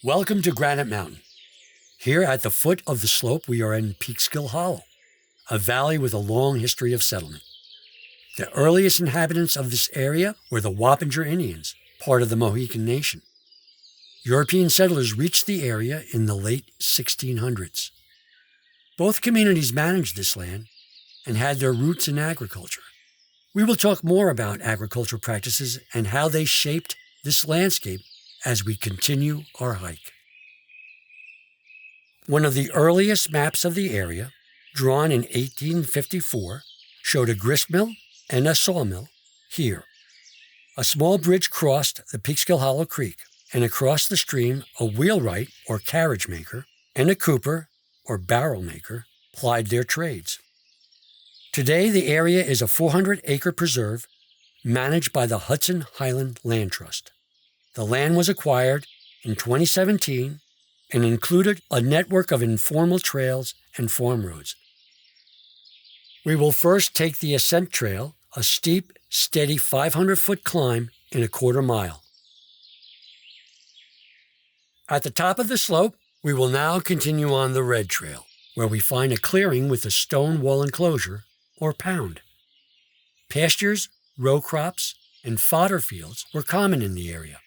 Welcome to Granite Mountain. Here at the foot of the slope, we are in Peekskill Hollow, a valley with a long history of settlement. The earliest inhabitants of this area were the Wappinger Indians, part of the Mohican Nation. European settlers reached the area in the late 1600s. Both communities managed this land and had their roots in agriculture. We will talk more about agricultural practices and how they shaped this landscape as we continue our hike. One of the earliest maps of the area, drawn in 1854, showed a gristmill and a sawmill here. A small bridge crossed the Peekskill Hollow Creek, and across the stream, a wheelwright or carriage maker and a cooper or barrel maker plied their trades. Today, the area is a 400-acre preserve managed by the Hudson Highland Land Trust. The land was acquired in 2017 and included a network of informal trails and farm roads. We will first take the ascent trail, a steep, steady 500-foot climb in a quarter mile. At the top of the slope, we will now continue on the red trail, where we find a clearing with a stone wall enclosure, or pound. Pastures, row crops, and fodder fields were common in the area.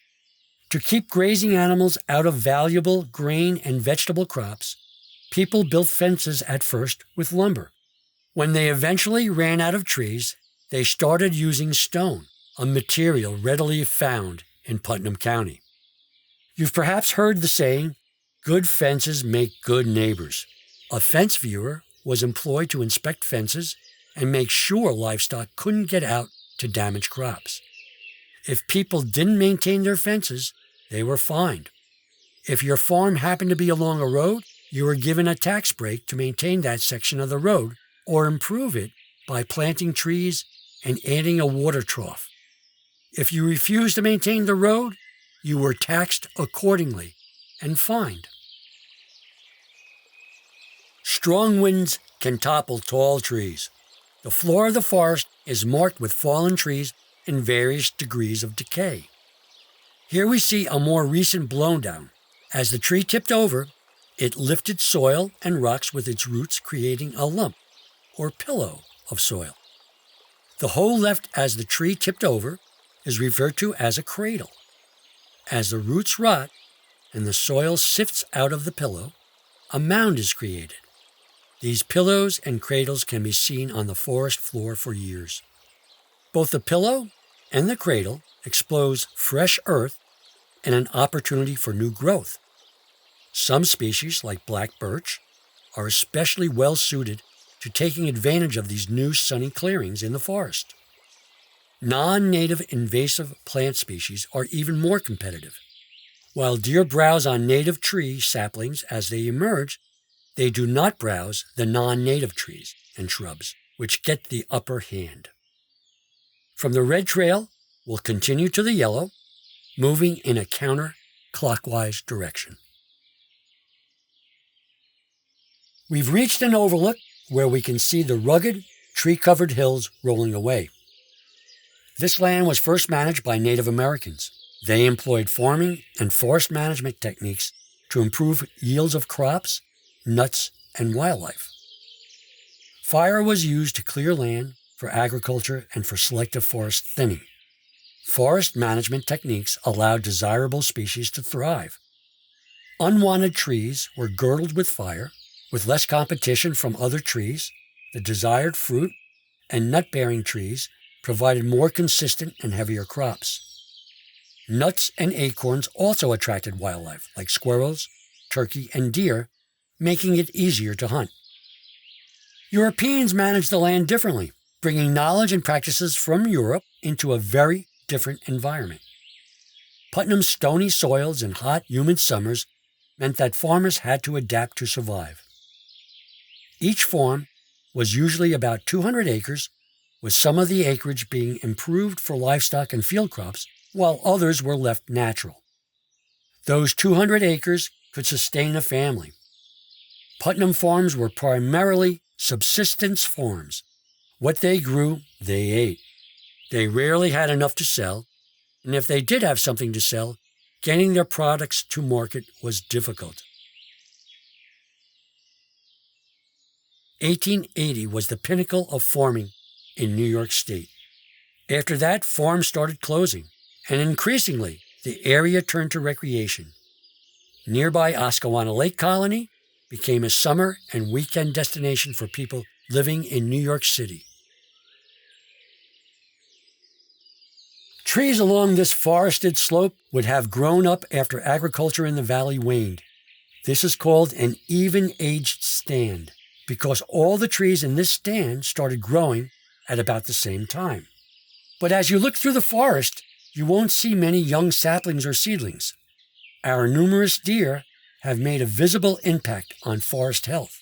To keep grazing animals out of valuable grain and vegetable crops, people built fences at first with lumber. When they eventually ran out of trees, they started using stone, a material readily found in Putnam County. You've perhaps heard the saying, "Good fences make good neighbors." A fence viewer was employed to inspect fences and make sure livestock couldn't get out to damage crops. If people didn't maintain their fences, they were fined. If your farm happened to be along a road, you were given a tax break to maintain that section of the road or improve it by planting trees and adding a water trough. If you refused to maintain the road, you were taxed accordingly and fined. Strong winds can topple tall trees. The floor of the forest is marked with fallen trees in various degrees of decay. Here we see a more recent blown down. As the tree tipped over, it lifted soil and rocks with its roots, creating a lump or pillow of soil. The hole left as the tree tipped over is referred to as a cradle. As the roots rot and the soil sifts out of the pillow, a mound is created. These pillows and cradles can be seen on the forest floor for years. Both the pillow and the cradle expose fresh earth and an opportunity for new growth. Some species, like black birch, are especially well suited to taking advantage of these new sunny clearings in the forest. Non-native invasive plant species are even more competitive. While deer browse on native tree saplings as they emerge, they do not browse the non-native trees and shrubs, which get the upper hand. From the red trail, we'll continue to the yellow, moving in a counter-clockwise direction. We've reached an overlook where we can see the rugged, tree-covered hills rolling away. This land was first managed by Native Americans. They employed farming and forest management techniques to improve yields of crops, nuts, and wildlife. Fire was used to clear land for agriculture and for selective forest thinning. Forest management techniques allowed desirable species to thrive. Unwanted trees were girdled with fire. With less competition from other trees, the desired fruit and nut-bearing trees provided more consistent and heavier crops. Nuts and acorns also attracted wildlife, like squirrels, turkey, and deer, making it easier to hunt. Europeans managed the land differently, bringing knowledge and practices from Europe into a very different environment. Putnam's stony soils and hot, humid summers meant that farmers had to adapt to survive. Each farm was usually about 200 acres, with some of the acreage being improved for livestock and field crops, while others were left natural. Those 200 acres could sustain a family. Putnam farms were primarily subsistence farms. What they grew, they ate. They rarely had enough to sell, and if they did have something to sell, getting their products to market was difficult. 1880 was the pinnacle of farming in New York State. After that, farms started closing, and increasingly, the area turned to recreation. Nearby Oscawana Lake Colony became a summer and weekend destination for people living in New York City. Trees along this forested slope would have grown up after agriculture in the valley waned. This is called an even-aged stand, because all the trees in this stand started growing at about the same time. But as you look through the forest, you won't see many young saplings or seedlings. Our numerous deer have made a visible impact on forest health.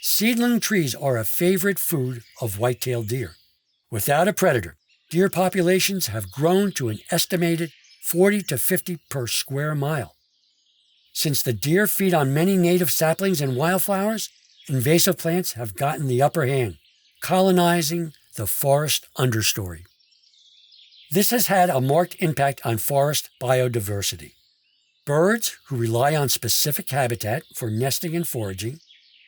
Seedling trees are a favorite food of white-tailed deer. Without a predator, deer populations have grown to an estimated 40 to 50 per square mile. Since the deer feed on many native saplings and wildflowers, invasive plants have gotten the upper hand, colonizing the forest understory. This has had a marked impact on forest biodiversity. Birds who rely on specific habitat for nesting and foraging,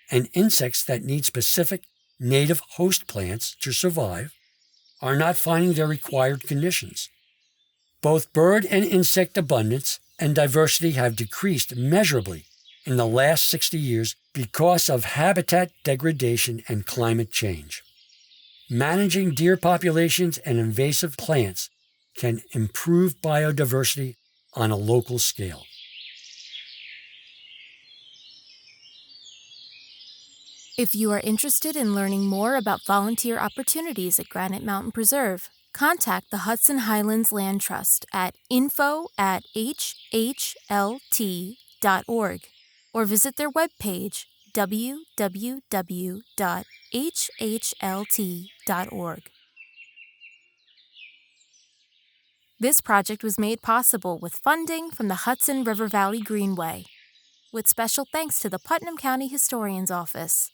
and insects that need specific native host plants to survive, are not finding their required conditions. Both bird and insect abundance and diversity have decreased measurably in the last 60 years because of habitat degradation and climate change. Managing deer populations and invasive plants can improve biodiversity on a local scale. If you are interested in learning more about volunteer opportunities at Granite Mountain Preserve, contact the Hudson Highlands Land Trust at info@hhlt.org or visit their webpage www.hhlt.org. This project was made possible with funding from the Hudson River Valley Greenway, with special thanks to the Putnam County Historian's Office.